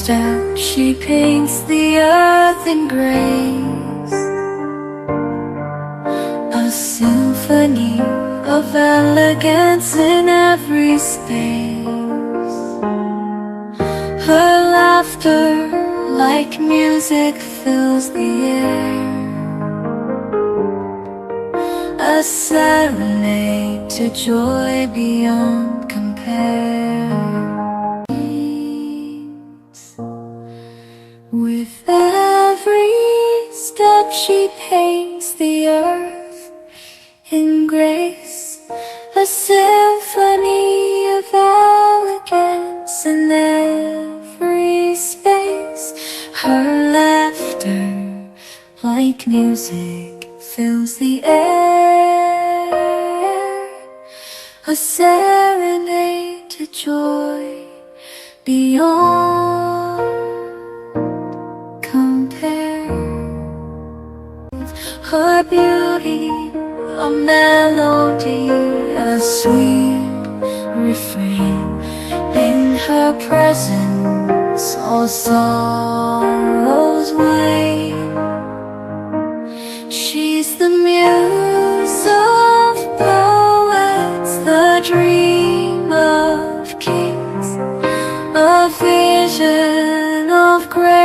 step she paints the earth in grace, a symphony of elegance in every space. Her laughter like music fills the air, a serenade to joy beyond compare. With every step she paints the earth in grace, a symphony of elegance in every space. Her laughter like music fills the air, a serenade to joy beyond compare. Her beauty a melody, a sweet refrain. In her presence all sorrows wane. She's the muse of poets, the dream of kings, a vision of grace.